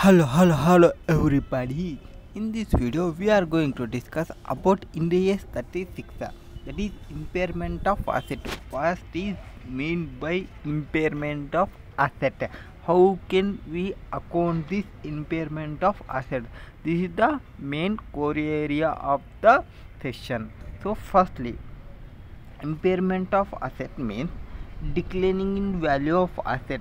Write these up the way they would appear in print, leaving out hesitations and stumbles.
Hello everybody. In this video we are going to discuss about Ind AS 36, that is impairment of asset. What is meant by impairment of asset? How can we account this impairment of asset? This is the main core area of the session. So firstly, impairment of asset means declining in value of asset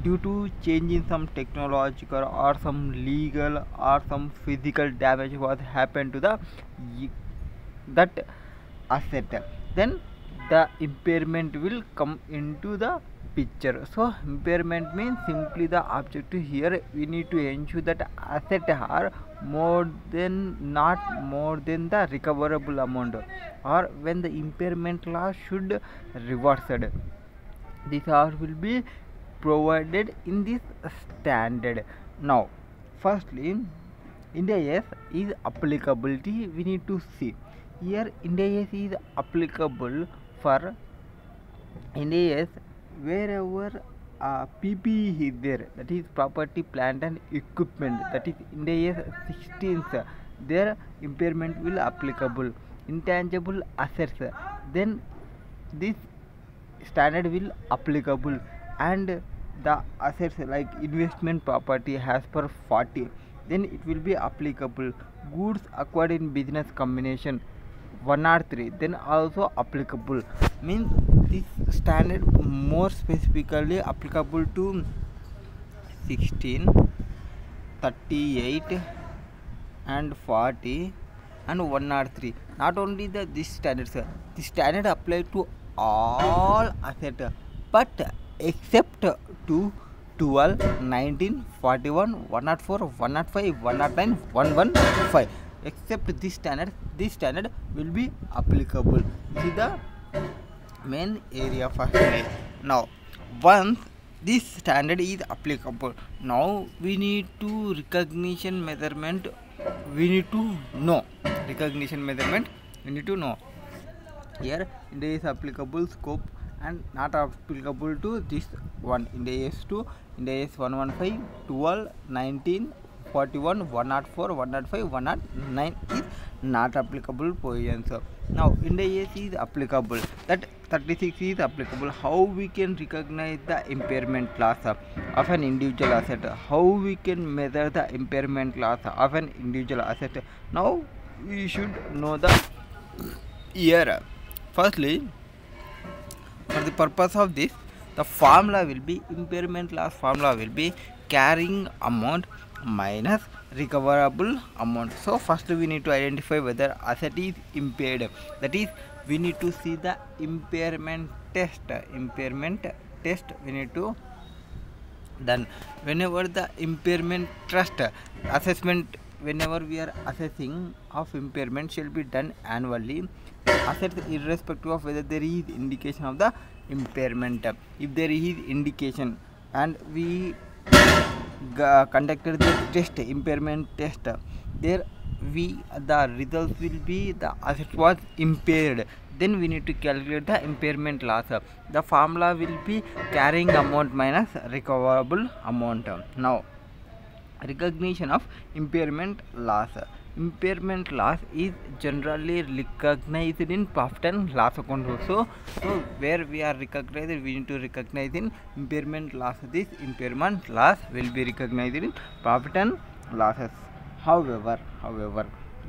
due to change in some technological or some legal or some physical damage was happened to that asset. Then the impairment will come into the picture. So impairment means simply the objective here. We need to ensure that asset are not more than the recoverable amount, or when the impairment loss should reversed. This all will be provided in this standard. Now firstly, Ind AS is applicability. We need to see here Ind AS is applicable for Ind AS wherever PPE is there, that is property, plant and equipment, that is Ind AS 16th, their impairment will applicable. Intangible assets, then this standard will applicable, and the assets like investment property as per 40, then it will be applicable. Goods acquired in business combination 103, then also applicable. Means this standard more specifically applicable to 16, 38 and 40 and 103. Not only this standard, sir, this standard apply to all assets, but except to 12, 19, 41, 104, 105, 109, 115. Except this standard will be applicable. This is the main area for study. Now once this standard is applicable, now we need to recognition measurement. We need to know here. Ind AS applicable scope and not applicable to this one. Ind AS 2, Ind AS 115, 12, 19, 41, 104, 105, 109 is not applicable positions. Now Ind AS is applicable, that 36 is applicable. How we can recognize the impairment loss of an individual asset? How we can measure the impairment loss of an individual asset? Now we should know the year. Firstly, for the purpose of this, the formula will be impairment loss formula will be carrying amount minus recoverable amount. So first we need to identify whether asset is impaired, that is we need to see the impairment test we need to done. Whenever the impairment trust assessment, whenever we are assessing of impairment, shall be done annually. Assets irrespective of whether there is indication of the impairment. If there is indication and we conducted the impairment test, there the results will be the asset was impaired, then we need to calculate the impairment loss. The formula will be carrying amount minus recoverable amount. Now recognition of impairment loss. Impairment loss is generally recognized in profit and loss account also. So where we are recognized, we need to recognize in impairment loss. This impairment loss will be recognized in profit and losses. However,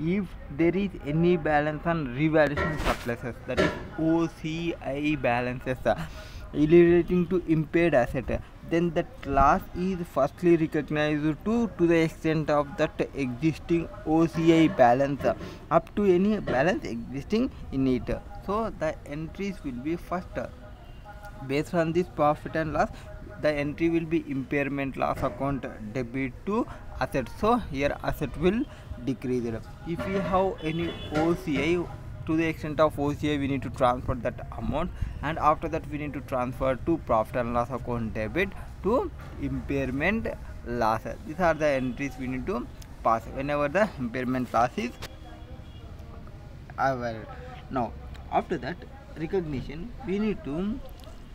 if there is any balance on revaluation surpluses, that is OCI balances relating to impaired asset, then that loss is firstly recognized to the extent of that existing OCI balance up to any balance existing in it. So the entries will be first based on this profit and loss. The entry will be impairment loss account debit to asset. So here asset will decrease. If we have any OCI, to the extent of OCI we need to transfer that amount, and after that we need to transfer to profit and loss account debit to impairment loss. These are the entries we need to pass whenever the impairment loss is available. Now after that recognition, we need to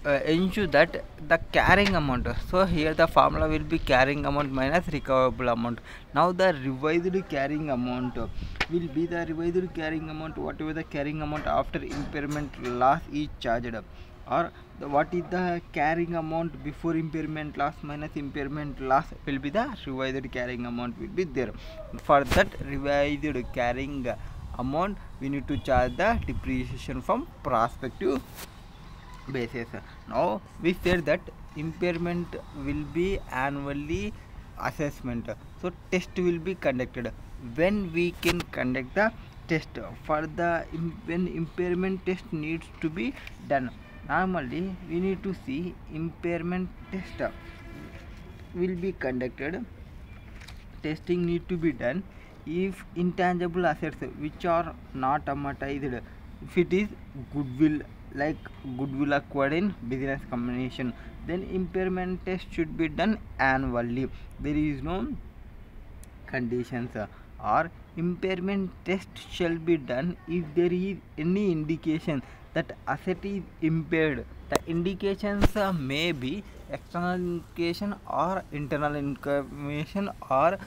ensure that the carrying amount, so here the formula will be carrying amount minus recoverable amount. Now the revised carrying amount will be the revised carrying amount, whatever the carrying amount after impairment loss is charged, or what is the carrying amount before impairment loss minus impairment loss will be the revised carrying amount will be there. For that revised carrying amount we need to charge the depreciation from prospective basis. Now we said that impairment will be annually assessment, so test will be conducted. When we can conduct the test for the when impairment test needs to be done, normally we need to see impairment test will be conducted. Testing need to be done if intangible assets which are not amortized, if it is goodwill, like goodwill acquired in business combination, then impairment test should be done annually. There is no conditions, or impairment test shall be done if there is any indication that asset is impaired. The indications may be external indication or internal information or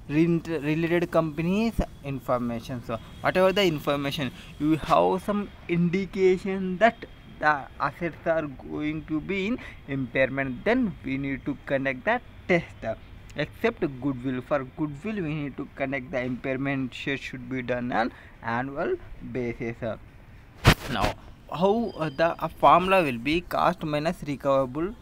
related companies information. So whatever the information, you have some indication that the assets are going to be in impairment, then we need to conduct the test. Except goodwill, for goodwill we need to conduct the impairment should be done on annual basis. Now how the formula will be cost minus recoverable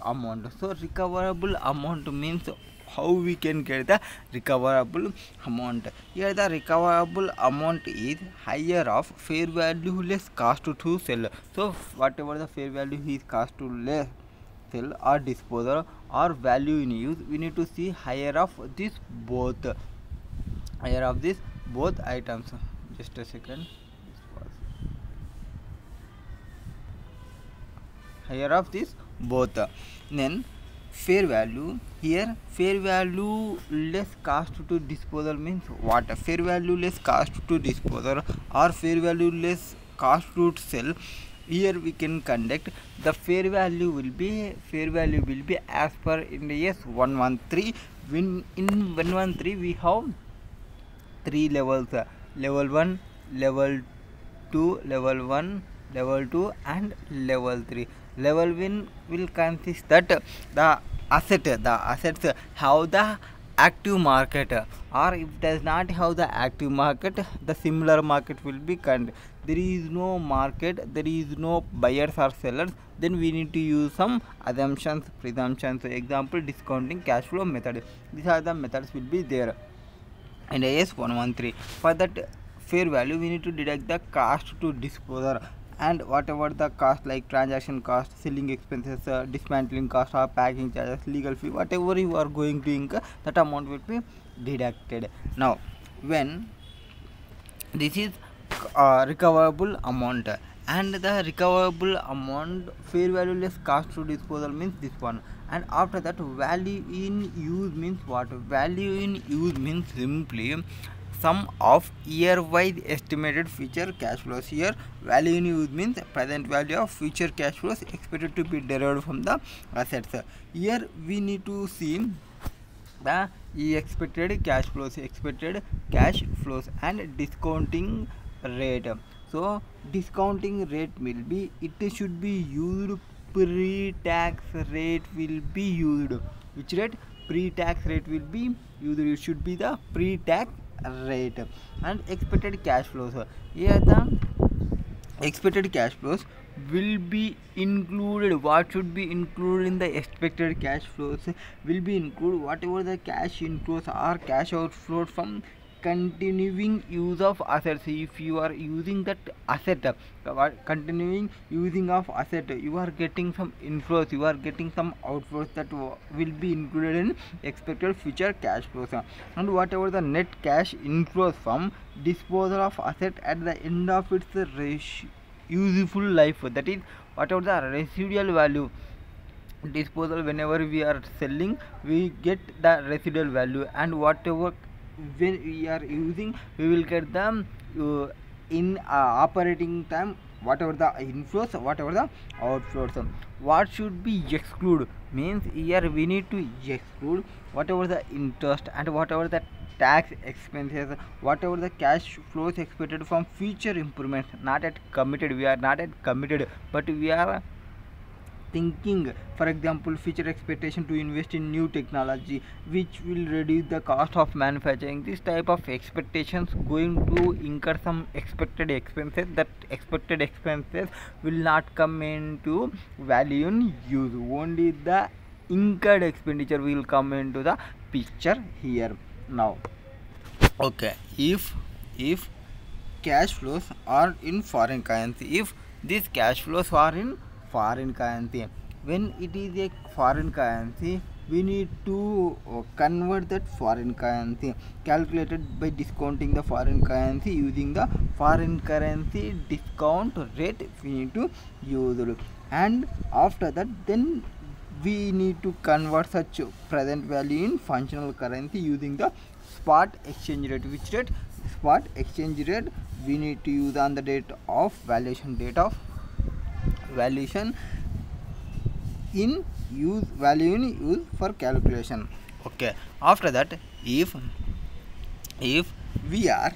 amount. So recoverable amount means how we can get the recoverable amount. Here the recoverable amount is higher of fair value less cost to sell. So whatever the fair value is cost to less sell or disposal or value in use, we need to see higher of this both, higher of this both items. Just a second, higher of this both. Then fair value, here fair value less cost to disposal means what? Fair value less cost to disposal or fair value less cost to sell. Here we can conduct the fair value will be as per Ind AS 113. When in 113 we have three levels, level 1, level 2, level 1, level 2 and level 3. Level 1 will consist that the assets have the active market, or if does not have the active market, the similar market will be there is no market, there is no buyers or sellers, then we need to use some assumptions, presumptions. Example, discounting cash flow method. These are the methods will be there in AS 113. For that fair value we need to deduct the cost to disposal and whatever the cost like transaction cost, selling expenses, dismantling cost or packing charges, legal fee, whatever you are going to incur, that amount will be deducted. Now when this is recoverable amount, and the recoverable amount fair value less cost to disposal means this one, and after that value in use means what? Value in use means simply sum of year-wise estimated future cash flows. Here value in use means present value of future cash flows expected to be derived from the assets. Here we need to see the expected cash flows and discounting rate. So discounting rate will be, it should be used, pre-tax rate will be used. Which rate? Pre-tax rate will be used. It should be the pre-tax rate. And expected cash flows, here the expected cash flows will be included. What should be included in the expected cash flows will be include whatever the cash inflows or cash outflows from continuing use of assets. If you are using that asset, continuing using of asset, you are getting some inflows, you are getting some outflows, that will be included in expected future cash flows. And whatever the net cash inflows from disposal of asset at the end of its useful life, that is whatever the residual value disposal, whenever we are selling we get the residual value, and whatever when we are using we will get them in operating time whatever the inflows, whatever the outflows. What should be excluded means here we need to exclude whatever the interest and whatever the tax expenses, whatever the cash flows expected from future improvements, not yet committed. We are not yet committed, but we are thinking, for example, future expectation to invest in new technology which will reduce the cost of manufacturing. This type of expectations going to incur some expected expenses. That expected expenses will not come into value in use, only the incurred expenditure will come into the picture here. Now okay, if cash flows are in foreign currency, if these cash flows are in foreign currency, when it is a foreign currency, we need to convert that foreign currency, calculated by discounting the foreign currency using the foreign currency discount rate we need to use. And after that, then we need to convert such present value in functional currency using the spot exchange rate. Which rate? Spot exchange rate we need to use on the date of valuation, date of valuation in use, value in use for calculation. Okay, after that, if we are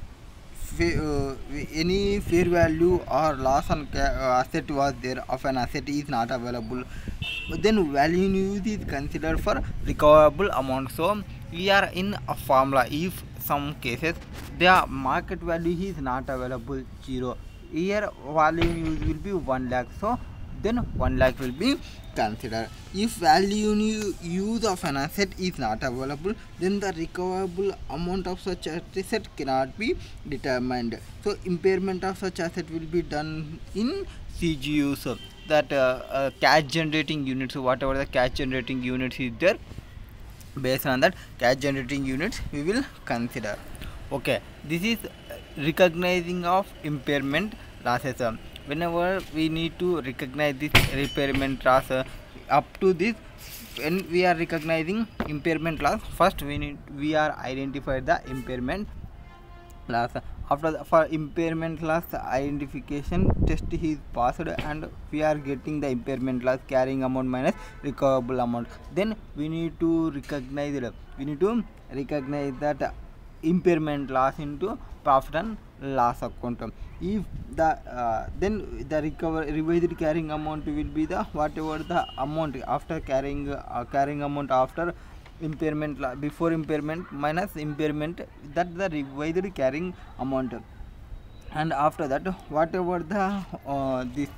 any fair value or loss on asset was there of an asset is not available, then value in use is considered for recoverable amount. So we are in a formula. If some cases the market value is not available, 0, here value in use will be 1 lakh, so then 1 lakh will be considered. If value in use of an asset is not available, then the recoverable amount of such asset cannot be determined. So impairment of such asset will be done in CGUs, that cash generating units. Whatever the cash generating units is there, based on that cash generating units we will consider. Okay, this is recognizing of impairment losses. Whenever we need to recognize this impairment loss, up to this, when we are recognizing impairment loss, first we are identified the impairment loss. After the, for impairment loss identification test is passed and we are getting the impairment loss carrying amount minus recoverable amount, then we need to recognize it. We need to recognize that impairment loss into profit and loss account. If the then the revised carrying amount will be the whatever the amount after carrying amount after impairment, before impairment minus impairment, that the revised carrying amount. And after that, whatever the this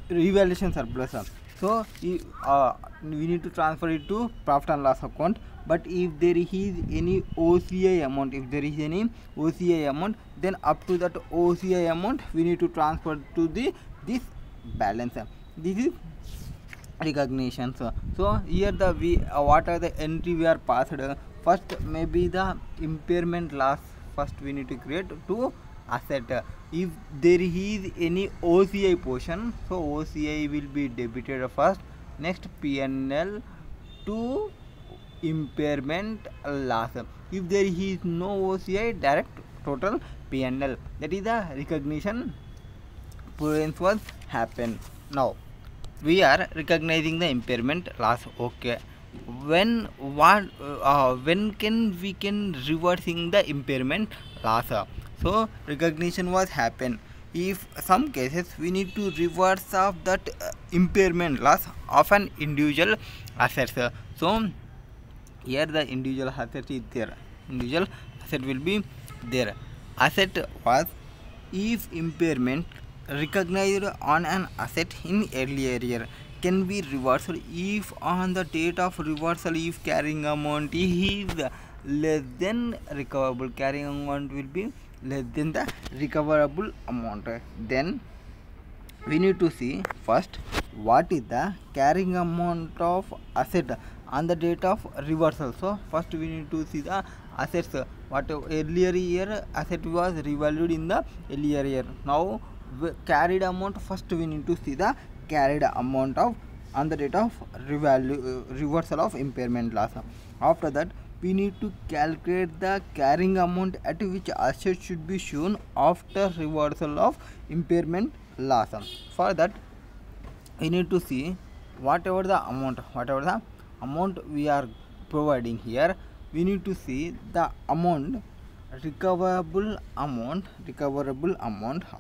revaluation surplus, so we need to transfer it to profit and loss account. But if there is any OCI amount, then up to that OCI amount we need to transfer to this balance. This is recognition. So here the what are the entry we are passed. First maybe the impairment loss first we need to create to asset. If there is any OCI portion, so OCI will be debited first, next PNL to impairment loss. If there is no OCI, direct total PNL. That is the recognition prudence was happen. Now we are recognizing the impairment loss. Okay, when can we reversing the impairment loss? So recognition was happen. If some cases we need to reverse of that impairment loss of an individual assets. So here the individual asset is there. Individual asset will be there. Asset was, if impairment recognized on an asset in earlier year, can be reversed if on the date of reversal, if carrying amount is less than recoverable, carrying amount will be less than the recoverable amount. Then we need to see first what is the carrying amount of asset on the date of reversal. So first we need to see the assets. What earlier year asset was revalued in the earlier year. Now carried amount, first we need to see the carried amount of on the date of reversal of impairment loss. After that we need to calculate the carrying amount at which asset should be shown after reversal of impairment loss. For that, we need to see whatever the amount we are providing here, we need to see the amount, recoverable amount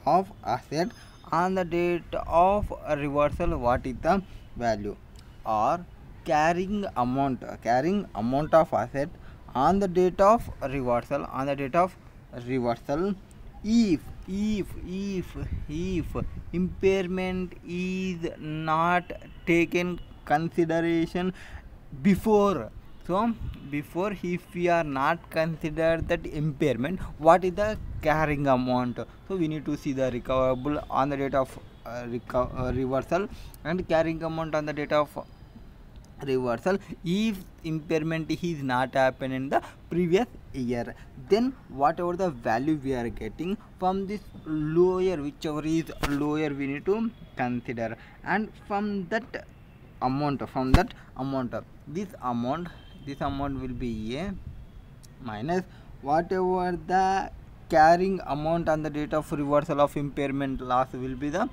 of asset on the date of reversal, what is the value, or carrying amount of asset on the date of reversal, if impairment is not taken consideration before. So before, if we are not considered that impairment, what is the carrying amount? So we need to see the recoverable on the date of reversal and carrying amount on the date of reversal. If impairment is not happened in the previous year, then whatever the value we are getting from this lower, whichever is lower, we need to consider, and from that amount, this amount will be A minus whatever the carrying amount on the date of reversal of impairment loss will be the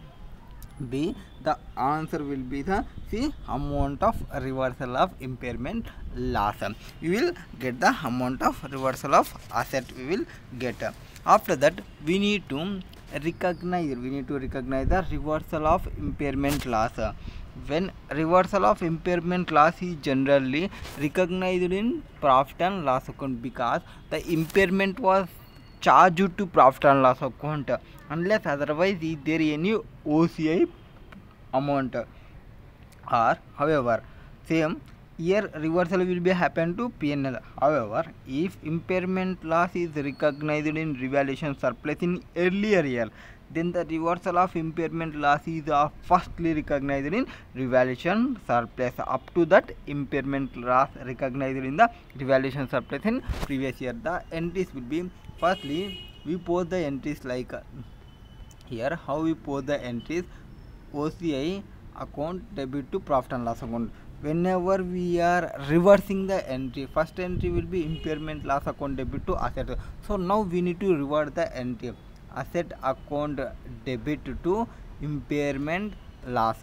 B. The answer will be the C, amount of reversal of impairment loss. We will get the amount of reversal of asset we will get. After that, we need to recognize the reversal of impairment loss. When reversal of impairment loss is generally recognized in profit and loss account, because the impairment was charged to profit and loss account, unless otherwise is there any OCI amount, or however same here reversal will be happen to P&L. However, if impairment loss is recognized in revaluation surplus in earlier year, then the reversal of impairment loss is firstly recognized in revaluation surplus. Up to that, impairment loss recognized in the revaluation surplus in previous year. The entries will be, firstly we post the entries like here. How we post the entries? OCI account debit to profit and loss account. Whenever we are reversing the entry, first entry will be impairment loss account debit to asset. So now we need to revert the entry, asset account debit to impairment loss,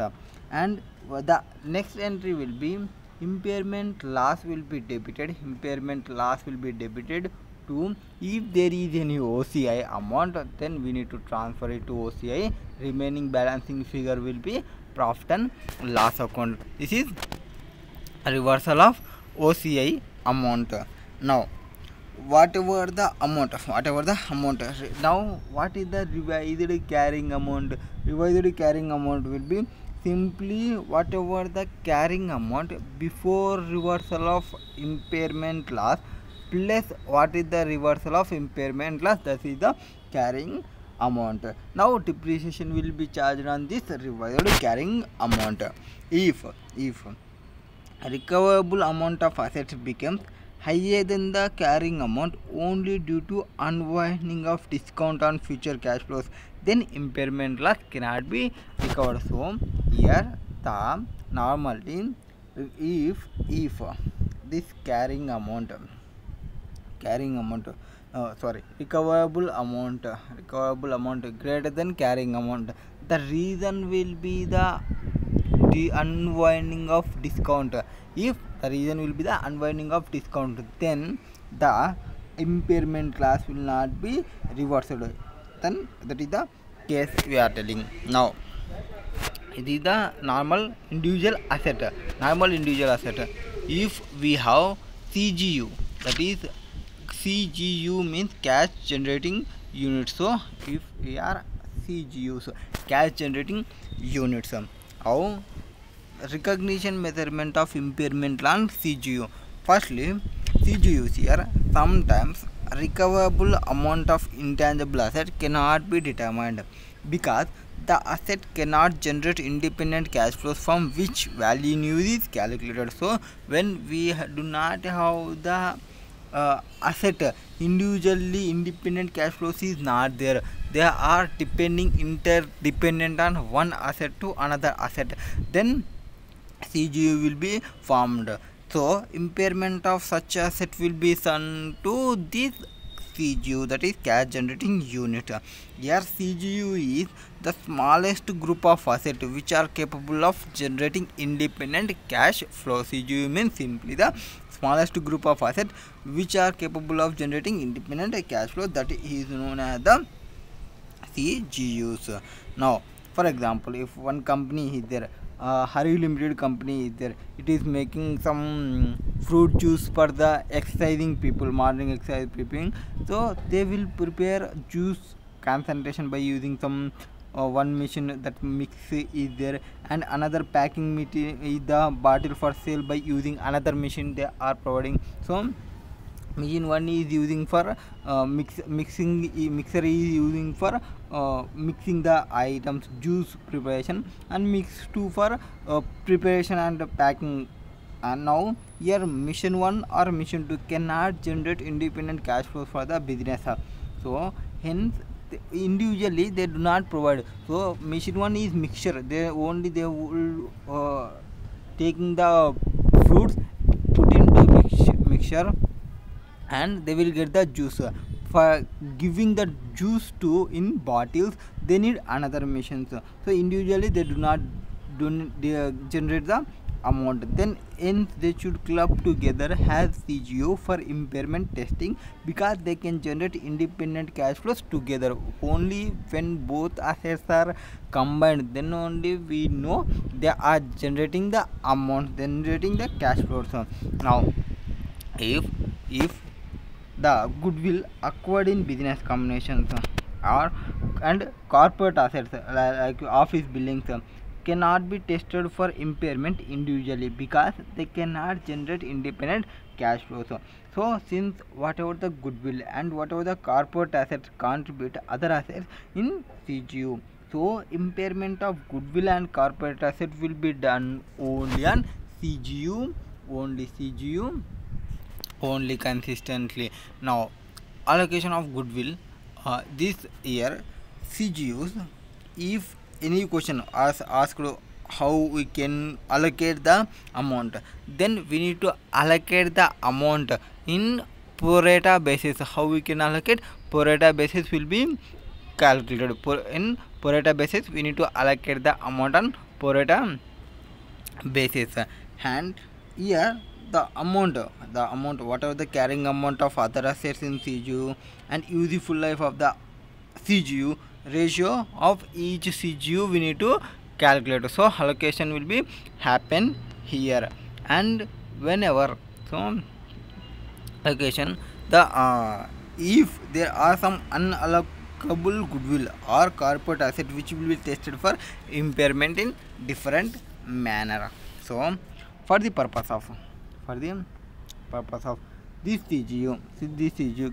and the next entry will be impairment loss will be debited to, if there is any OCI amount, then we need to transfer it to OCI. Remaining balancing figure will be profit and loss account. This is reversal of OCI amount. Now whatever the amount, now what is the revised carrying amount? Revised carrying amount will be simply whatever the carrying amount before reversal of impairment loss plus what is the reversal of impairment loss, that is the carrying amount. Now depreciation will be charged on this revised carrying amount. If recoverable amount of assets becomes higher than the carrying amount only due to unwinding of discount on future cash flows, then impairment loss cannot be recovered. So here the normally, if this recoverable amount greater than carrying amount, the reason will be the unwinding of discount. If the reason will be the unwinding of discount, then the impairment loss will not be reversed. Then that is the case we are telling. Now it is the normal individual asset. If we have CGU, that is CGU means cash generating units. So if we are CGU, so cash generating units, how recognition measurement of impairment on CGU. Firstly, CGUs here, sometimes recoverable amount of intangible asset cannot be determined because the asset cannot generate independent cash flows from which value in use is calculated. So when we do not have the asset individually, independent cash flows is not there, they are interdependent on one asset to another asset, then CGU will be formed. So impairment of such asset will be sent to this CGU, that is cash generating unit. Here CGU is the smallest group of assets which are capable of generating independent cash flow. CGU means simply the smallest group of assets which are capable of generating independent cash flow, that is known as the CGUs. Now, for example, if one company is there, Hari Limited company is there, it is making some fruit juice for the exercising people, morning exercise people. So they will prepare juice concentration by using some one machine, that mix is there, and another packing material is the bottle for sale by using another machine they are providing. So machine 1 is using for mixer is using for mixing the items juice preparation, and mix 2 for preparation and packing. And now here mission 1 or mission 2 cannot generate independent cash flows for the business, so hence individually they do not provide. So mission 1 is mixture, they will taking the fruits, put into mixture, and they will get the juice. For giving the juice to in bottles they need another machines, so individually they do not generate the amount. Then hence they should club together as CGO for impairment testing, because they can generate independent cash flows together. Only when both assets are combined, then only we know they are generating the amount, generating the cash flows. Now if the goodwill acquired in business combinations and corporate assets like office buildings cannot be tested for impairment individually, because they cannot generate independent cash flows. So since whatever the goodwill and whatever the corporate assets contribute other assets in CGU, so impairment of goodwill and corporate assets will be done only on CGU, only consistently. Now allocation of goodwill, this year CGUs, if any question asked how we can allocate the amount, then we need to allocate the amount in pro rata basis. How we can allocate? Pro rata basis will be calculated. In pro rata basis we need to allocate the amount on pro rata basis. And here the amount whatever the carrying amount of other assets in CGU and useful life of the CGU, ratio of each CGU we need to calculate. So allocation will be happen here, and whenever so allocation the if there are some unallocable goodwill or corporate asset which will be tested for impairment in different manner. So for the purpose of this CGU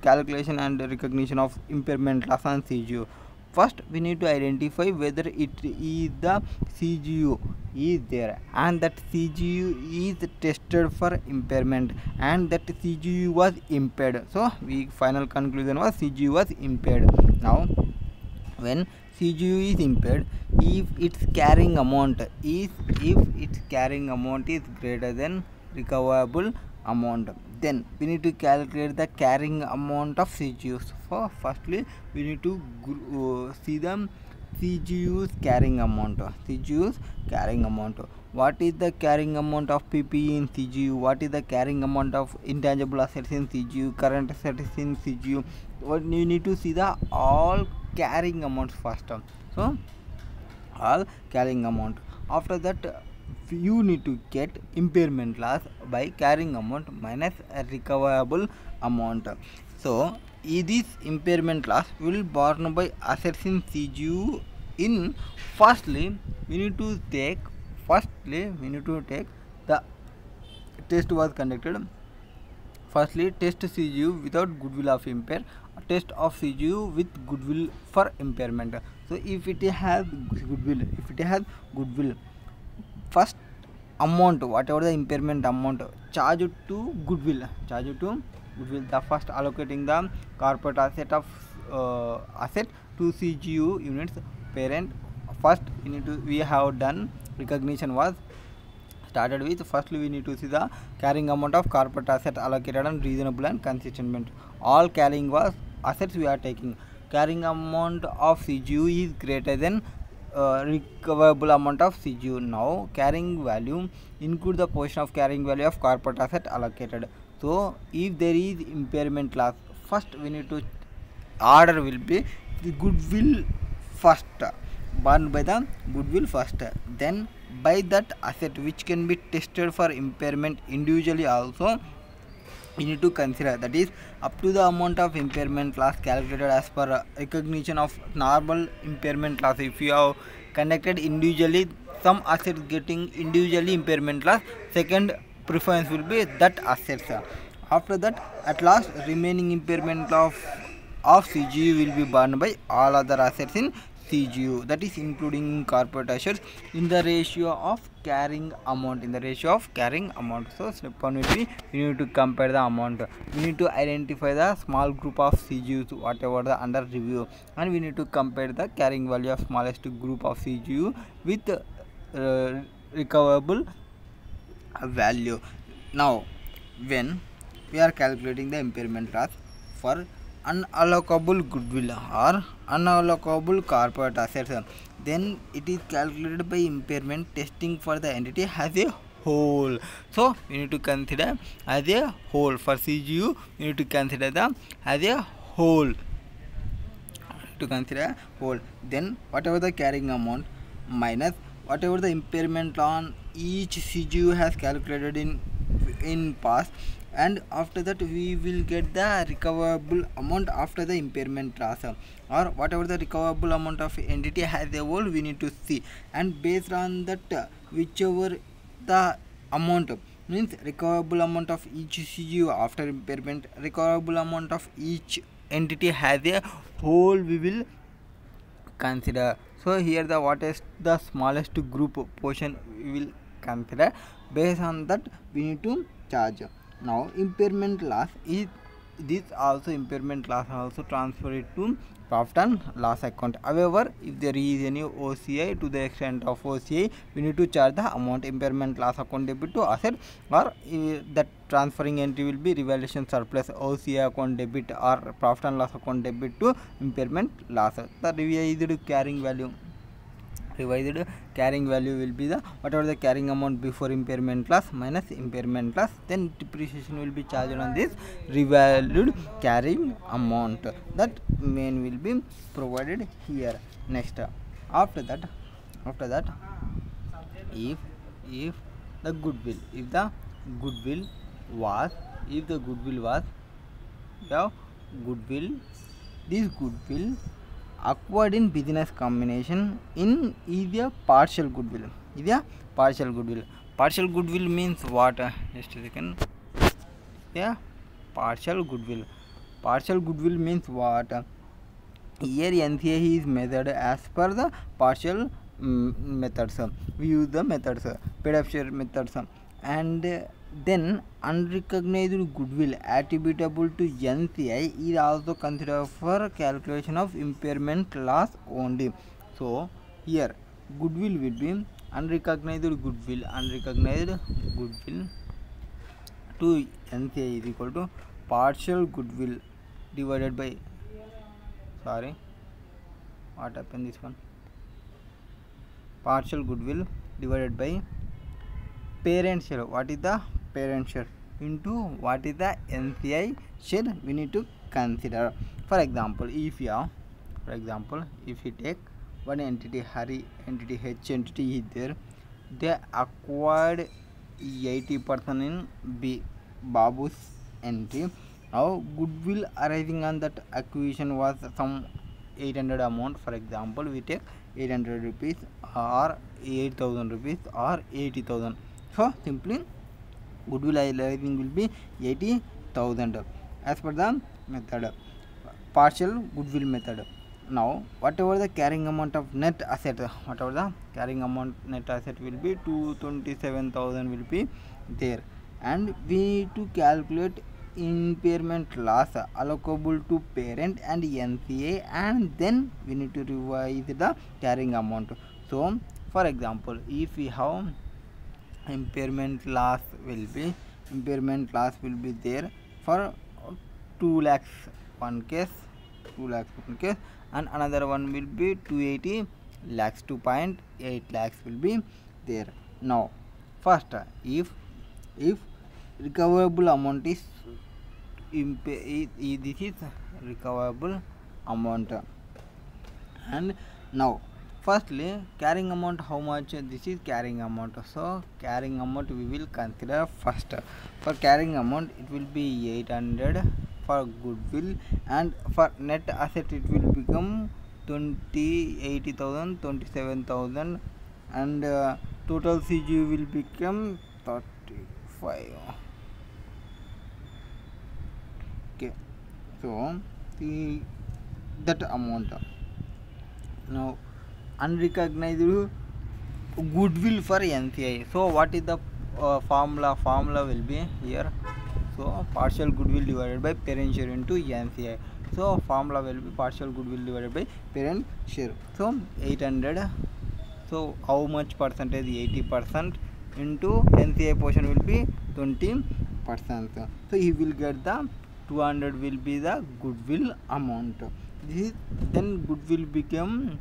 calculation and recognition of impairment loss on CGU, first we need to identify whether it is the CGU is there and that CGU is tested for impairment and that CGU was impaired. So we final conclusion was CGU was impaired. Now when CGU is impaired, if its carrying amount is greater than recoverable amount, then we need to calculate the carrying amount of CGUs. For firstly we need to see the CGU's carrying amount. What is the carrying amount of PPE in CGU? What is the carrying amount of intangible assets in CGU? Current assets in CGU? What you need to see the all carrying amounts first. So all carrying amount. After that you need to get impairment loss by carrying amount minus a recoverable amount. So this impairment loss will borne by assets in CGU in firstly we need to take the test was conducted. Firstly test CGU without goodwill of impair, test of CGU with goodwill for impairment. So if it has goodwill, first amount whatever the impairment amount charged to goodwill, the first allocating the corporate asset of asset to CGU units parent. First we have done recognition was started with, firstly we need to see the carrying amount of corporate asset allocated on reasonable and consistent. All carrying was assets we are taking. Carrying amount of CGU is greater than recoverable amount of CGU. Now carrying value include the portion of carrying value of corporate asset allocated. So if there is impairment loss, first we need to order will be the goodwill first, borne by the goodwill first, then by that asset which can be tested for impairment individually also we need to consider, that is up to the amount of impairment loss calculated as per recognition of normal impairment loss. If you have conducted individually some assets getting individually impairment loss, second preference will be that assets. After that, at last remaining impairment loss of CGU will be borne by all other assets in CGU, that is including corporate assets, in the ratio of carrying amount. So step 1 will be, we need to compare the amount. We need to identify the small group of CGUs whatever the under review, and we need to compare the carrying value of smallest group of CGU with recoverable value. Now when we are calculating the impairment loss for unallocable goodwill or unallocable corporate assets, then it is calculated by impairment testing for the entity as a whole. So we need to consider as a whole. For CGU we need to consider the as a whole, then whatever the carrying amount minus whatever the impairment on each CGU has calculated in past, and after that we will get the recoverable amount after the impairment loss, or whatever the recoverable amount of entity has a whole we need to see, and based on that whichever the amount means recoverable amount of each CGU after impairment, recoverable amount of each entity has a whole we will consider. So here the what is the smallest group portion we will consider, based on that we need to charge. Now impairment loss is this also, impairment loss also transferred to profit and loss account. However, if there is any OCI, to the extent of OCI we need to charge the amount impairment loss account debit to asset, or that transferring entry will be revaluation surplus OCI account debit or profit and loss account debit to impairment loss. The revised carrying value will be the whatever the carrying amount before impairment loss minus impairment loss, then depreciation will be charged on this revalued carrying amount. That main will be provided here. Next, after that if the goodwill was this goodwill acquired in business combination is a partial goodwill. Partial goodwill means what? Just a second. Partial goodwill means what? Here NCA is measured as per the partial methods. We use the methods, paid up share methods, and then unrecognized goodwill attributable to NCI is also considered for calculation of impairment loss only. So here goodwill will be unrecognized goodwill to NCI is equal to partial goodwill divided by partial goodwill divided by parent share. What is the parent share into what is the NCI share we need to consider. For example, if you take one entity, H entity is there, they acquired 80% in Babu's entry. Now goodwill arising on that acquisition was some 800 amount. For example, we take 800 rupees or 8,000 rupees or 80,000. So simply goodwill arising will be 80,000 as per the method, partial goodwill method. Now whatever the carrying amount of net asset will be 227,000 will be there, and we need to calculate impairment loss allocable to parent and NCA, and then we need to revise the carrying amount. So for example, if we have impairment loss will be there for 2 lakhs one case, and another one will be 280 lakhs, 2.8 lakhs will be there. Now first, if recoverable amount is this is recoverable amount, and now firstly carrying amount, how much? This is carrying amount. So carrying amount we will consider first. For carrying amount it will be 800 for goodwill, and for net asset it will become 80,000, 27,000, and total CG will become 35. Okay, so that amount. Now unrecognized goodwill for NCI. So what is the formula? Will be here. So partial goodwill divided by parent share into NCI. So formula will be partial goodwill divided by parent share. So 800. So how much percentage? 80% into NCI portion will be 20%. So he will get the 200 will be the goodwill amount. This is, then goodwill become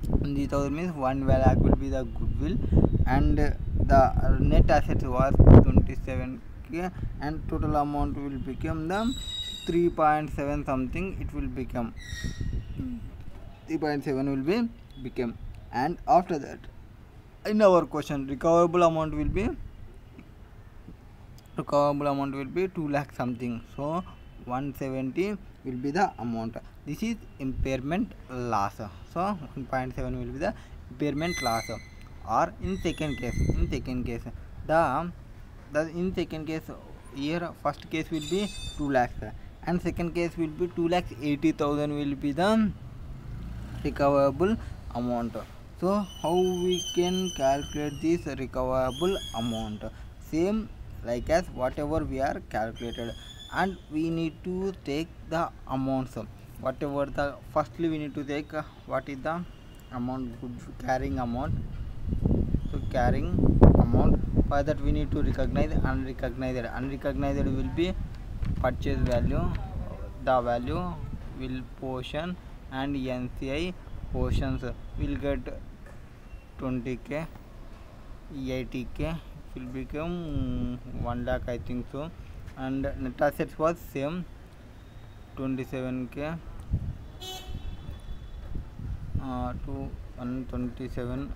20,000 means 1 lakh will be the goodwill, and the net assets was 27k, and total amount will become the 3.7 something. It will become 3.7 will be become, and after that in our question recoverable amount will be 2 lakh something. So 170 will be the amount. This is impairment loss. So 1.7 will be the impairment loss. Or in second case, here first case will be 2 lakhs, and second case will be 2,80,000 will be the recoverable amount. So how we can calculate this recoverable amount? Same like as whatever we are calculated, and we need to take the amounts. Whatever the firstly we need to take what is the amount, carrying amount. So carrying amount, for that we need to recognize unrecognized. Unrecognized will be purchase value, the value will portion, and NCI portions will get 20k, 80k will become 1 lakh I think so, and net assets was same 27k to 127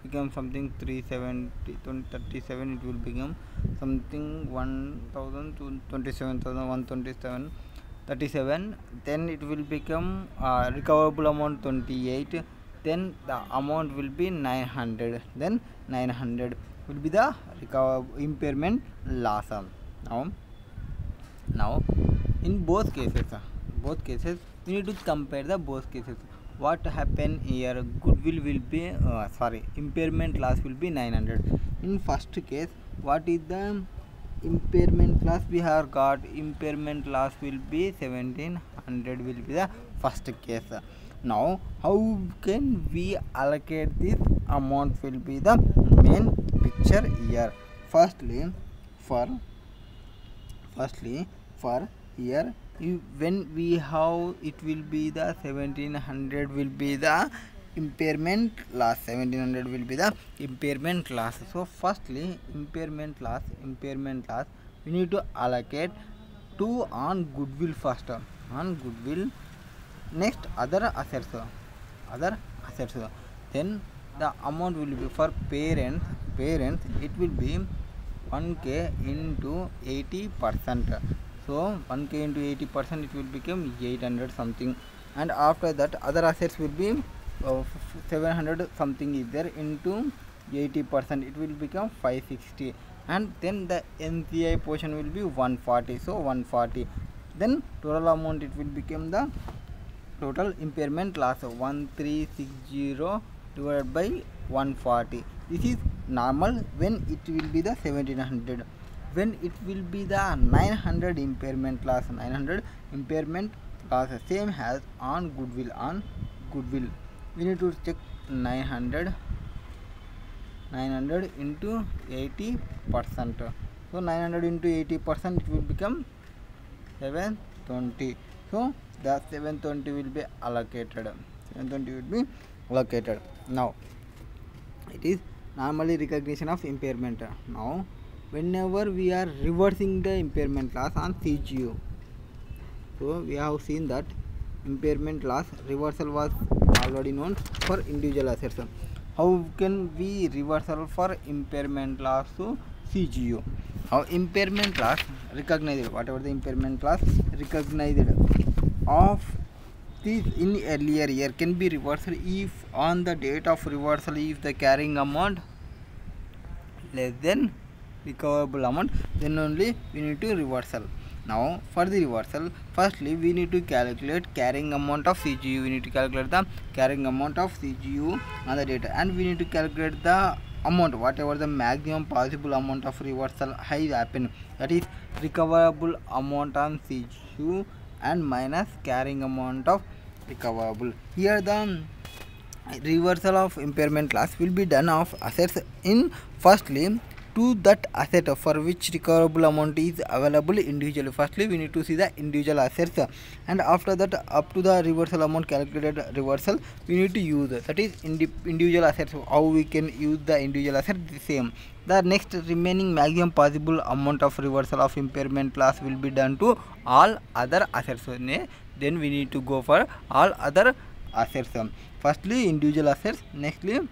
become something 370, 37 it will become something 1,000 to 27,000, 127, 37. Then it will become recoverable amount 28. Then the amount will be 900. Then 900 will be the impairment loss. Now in both cases we need to compare the both cases. What happened here? Goodwill will be impairment loss will be 900. In first case, what is the impairment loss we have got? Impairment loss will be 1700 will be the first case. Now how can we allocate this amount will be the main picture here. Firstly for here, when we have it will be the 1700 will be the impairment loss. 1700 will be the impairment loss. So firstly impairment loss we need to allocate 2 on goodwill first, on goodwill. Next other assets, then the amount will be for parents it will be 1k into 80%. So 1k into 80% it will become 800 something, and after that other assets will be 700 something is there into 80%, it will become 560, and then the NCI portion will be 140. So 140, then total amount it will become the total impairment loss of 1360 divided by 140. This is normal when it will be the 1700. When it will be the 900 impairment loss, same as on goodwill. We need to check 900 900 into 80%. So 900 into 80% it will become 720. So the 720 will be allocated. 720 will be allocated. Now it is normally recognition of impairment. Now whenever we are reversing the impairment loss on CGU, so we have seen that impairment loss reversal was already known for individual assets. How can we reversal for impairment loss to CGU? How impairment loss recognized, whatever the impairment loss recognized of this in earlier year can be reversed if on the date of reversal if the carrying amount less than recoverable amount, then only we need to reversal. Now for the reversal, firstly we need to calculate carrying amount of CGU. We need to calculate the carrying amount of CGU on the data, and we need to calculate the amount, whatever the maximum possible amount of reversal has happened, that is recoverable amount on CGU and minus carrying amount of recoverable. Here the reversal of impairment loss will be done of assets in firstly to that asset for which recoverable amount is available individually. Firstly we need to see the individual assets, and after that up to the reversal amount calculated reversal we need to use, that is individual assets. How we can use the individual asset? The same. The next remaining maximum possible amount of reversal of impairment loss will be done to all other assets. Then we need to go for all other assets. Firstly individual assets, nextly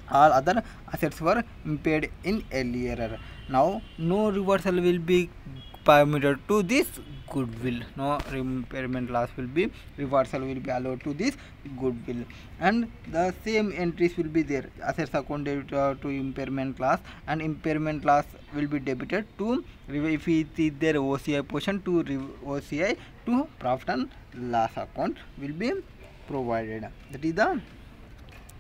all other assets were impaired in earlier. Now no reversal will be permitted to this goodwill. No impairment loss will be, reversal will be allowed to this goodwill, and the same entries will be there. Assets account debited to impairment loss, and impairment loss will be debited to, if it is their OCI portion, to OCI to profit and loss account will be provided. That is the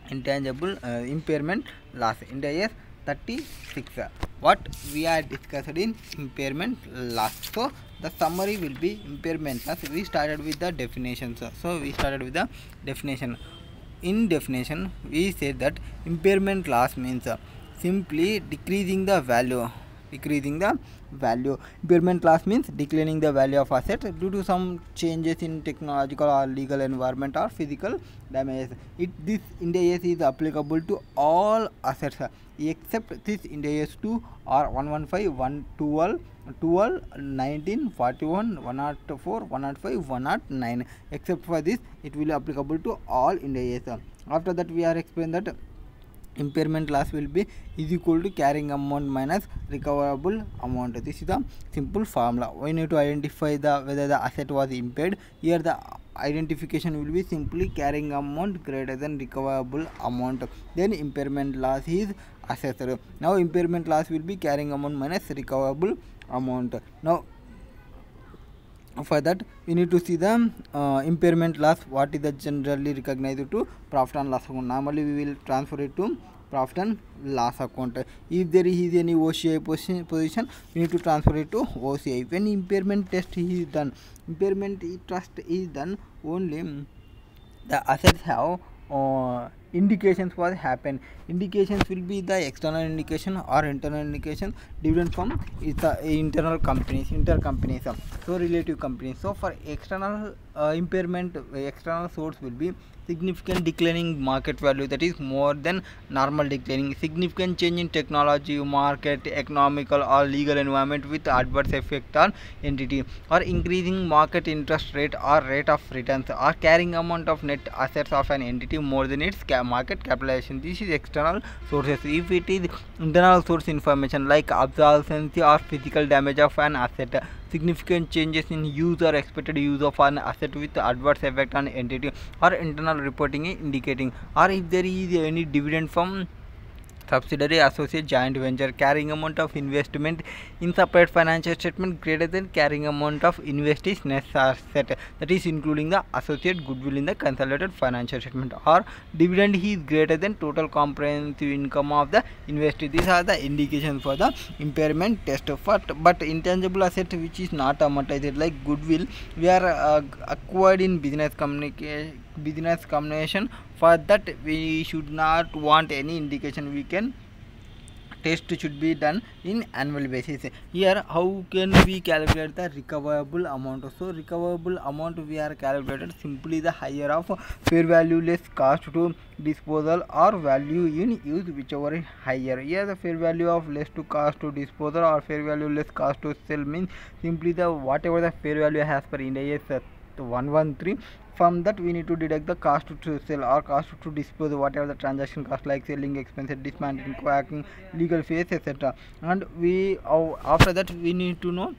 intangible impairment loss. India is 36. What we are discussed in impairment loss. So the summary will be impairment loss. We started with the definitions. So we started with the definition. In definition we said that impairment loss means simply decreasing the value. Impairment loss means declining the value of asset due to some changes in technological or legal environment or physical damages. This Ind AS is applicable to all assets except this Ind AS 2 or 115, 112, 12, 19, 41, 104, 105, 109. Except for this, it will be applicable to all Ind AS. After that, we are explained that impairment loss will be is equal to carrying amount minus recoverable amount. This is the simple formula. We need to identify the whether the asset was impaired. Here the identification will be simply carrying amount greater than recoverable amount. Then impairment loss is assessed. Now impairment loss will be carrying amount minus recoverable amount. Now for that we need to see the impairment loss, what is the generally recognized to profit and loss account. Normally we will transfer it to profit and loss account. If there is any OCI position, we need to transfer it to OCI. When impairment test is done, impairment test is done only the assets have indications what happen. Indications will be the external indication or internal indication different from internal companies, intercompanies, so relative companies. So for external impairment, external source will be significant declining market value, that is more than normal declining, significant change in technology, market, economical or legal environment with adverse effect on entity, or increasing market interest rate or rate of returns, or carrying amount of net assets of an entity more than its market capitalization. This is external sources. If it is internal source information like obsolescence or physical damage of an asset, significant changes in use or expected use of an asset with adverse effect on entity, or internal reporting indicating, or if there is any dividend from subsidiary, associate, joint venture, carrying amount of investment in separate financial statement greater than carrying amount of investees net asset, that is including the associate goodwill in the consolidated financial statement, or dividend is greater than total comprehensive income of the investee. These are the indications for the impairment test. But intangible asset which is not amortized like goodwill, we are acquired in business combination For that we should not want any indication. We can test should be done in annual basis. Here how can we calculate the recoverable amount? So recoverable amount we are calculated simply the higher of fair value less cost to disposal or value in use, whichever is higher. Here the fair value of less to cost to disposal or fair value less cost to sell means simply the whatever the fair value has per Ind AS 113. From that we need to deduct the cost to sell or cost to dispose, whatever the transaction cost like selling expenses, dismantling, packing, legal fees, etc. And we after that we need to know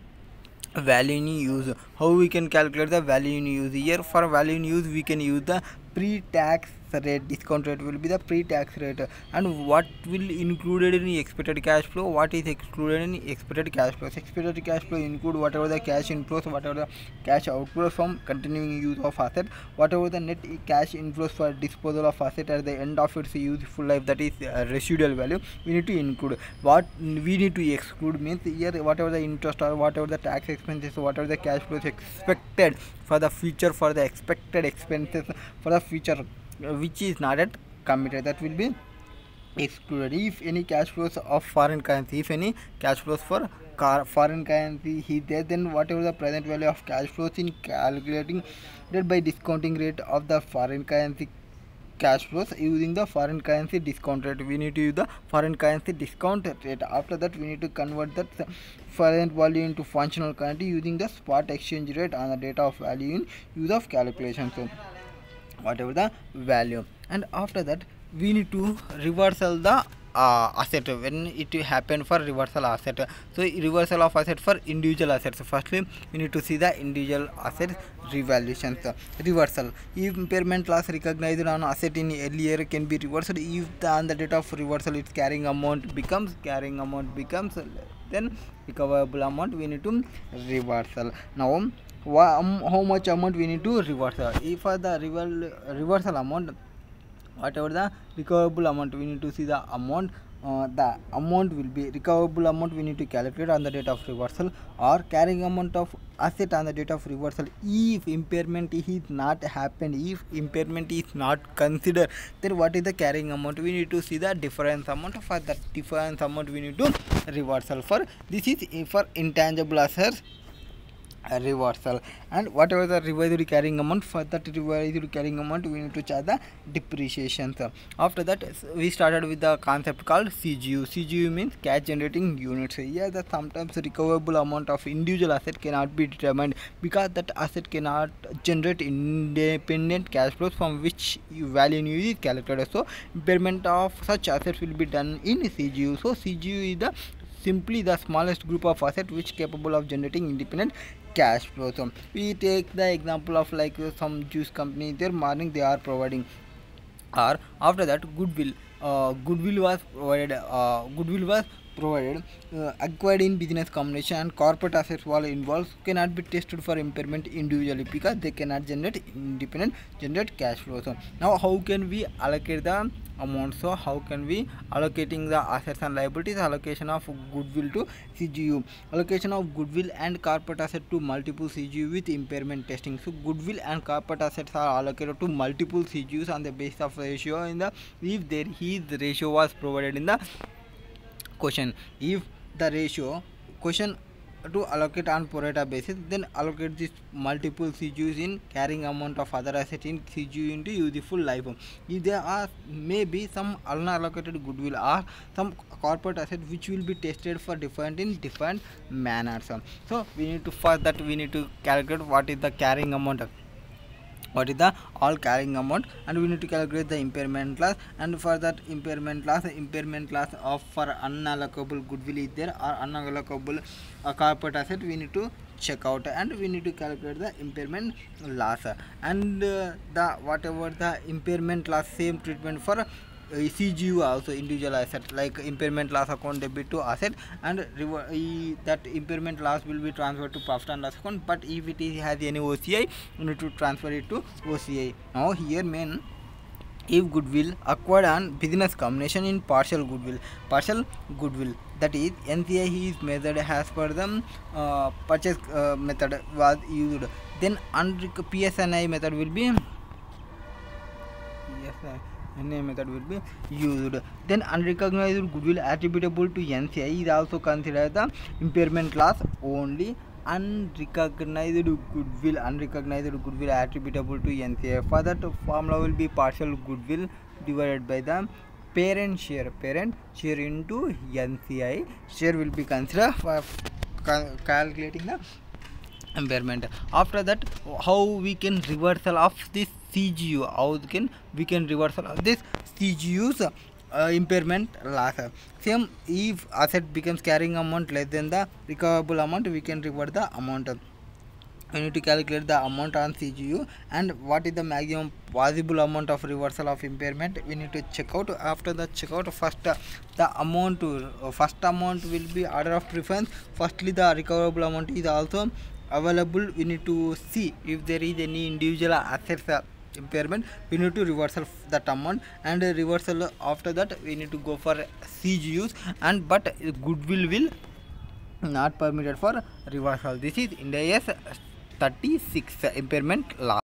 value in use. How we can calculate the value in use? Here for value in use we can use the pre-tax rate. Discount rate will be the pre-tax rate, and what will included in expected cash flow, what is excluded in expected cash flows. Expected cash flow include whatever the cash inflows, whatever the cash outflows from continuing use of asset, whatever the net cash inflows for disposal of asset at the end of its useful life, that is residual value, we need to include. What we need to exclude means here whatever the interest or whatever the tax expenses, whatever the cash flows expected for the future, for the expected expenses for the future which is not yet committed, that will be excluded. If any cash flows of foreign currency, if any cash flows for foreign currency is there, then whatever the present value of cash flows in calculating that by discounting rate of the foreign currency cash flows using the foreign currency discount rate, we need to use the foreign currency discount rate. After that we need to convert that present value into functional currency using the spot exchange rate on the date of value in use of calculation. So whatever the value, and after that we need to reversal the asset when it happen for reversal asset. So reversal of asset for individual assets, firstly we need to see the individual assets revaluations. Reversal: if impairment loss recognized on asset in earlier can be reversed, if on the date of reversal its carrying amount becomes then recoverable amount we need to reversal. Now how much amount we need to reversal? If for the reversal amount, whatever the recoverable amount, we need to see the amount. The amount will be recoverable amount we need to calculate on the date of reversal, or carrying amount of asset on the date of reversal. If impairment is not happened, if impairment is not considered, then what is the carrying amount? We need to see the difference amount. For that difference amount we need to reversal. For this is for intangible assets reversal. And whatever the revised carrying amount, for that revised carrying amount we need to charge the depreciation. After that we started with the concept called CGU. CGU means cash generating units. Here the sometimes recoverable amount of individual asset cannot be determined because that asset cannot generate independent cash flows from which value in use is calculated. So impairment of such assets will be done in CGU. So CGU is the simply the smallest group of assets which capable of generating independent cash flow. So we take the example of like some juice company, their marketing they are providing, or after that goodwill was provided acquired in business combination, and corporate assets while involved cannot be tested for impairment individually because they cannot generate cash flow. So now how can we allocate the amount? So how can we allocating the assets and liabilities? Allocation of goodwill to CGU, allocation of goodwill and corporate asset to multiple CGU with impairment testing. So goodwill and corporate assets are allocated to multiple CGUs on the basis of ratio in the if there is the ratio was provided in the question. If the ratio question to allocate on pro rata basis, then allocate this multiple CGUs in carrying amount of other asset in CGU into useful life. If there are maybe some unallocated goodwill or some corporate asset which will be tested for different manners. So we need to, for that we need to calculate what is the carrying amount, what is the all carrying amount, and we need to calculate the impairment loss. And for that impairment loss of for unallocable goodwill is there or unallocable corporate asset, we need to check out, and we need to calculate the impairment loss. And the whatever the impairment loss, same treatment for CGU also, individual asset, like impairment loss account debit to asset, and that impairment loss will be transferred to profit and loss account. But if it has any OCI, you need to transfer it to OCI. Now here main, if goodwill acquired on business combination in partial goodwill, that is NCI is measured as per the purchase method was used, then under PSNI method will be NA method will be used. Then unrecognized goodwill attributable to NCI is also considered the impairment loss only. Unrecognized goodwill attributable to NCI. For that, formula will be partial goodwill divided by the parent share into NCI. Share will be considered for calculating the impairment. After that, how we can reversal of this CGU? We can reversal of this CGU's impairment loss? Same, if asset becomes carrying amount less than the recoverable amount, we can revert the amount. We need to calculate the amount on CGU and what is the maximum possible amount of reversal of impairment. We need to check out. After the checkout, first the amount will be order of preference. Firstly, the recoverable amount is also available. We need to see if there is any individual assets impairment. We need to reversal that amount, and reversal after that we need to go for CGUs, and but goodwill will not permitted for reversal. This is Ind AS 36 impairment law.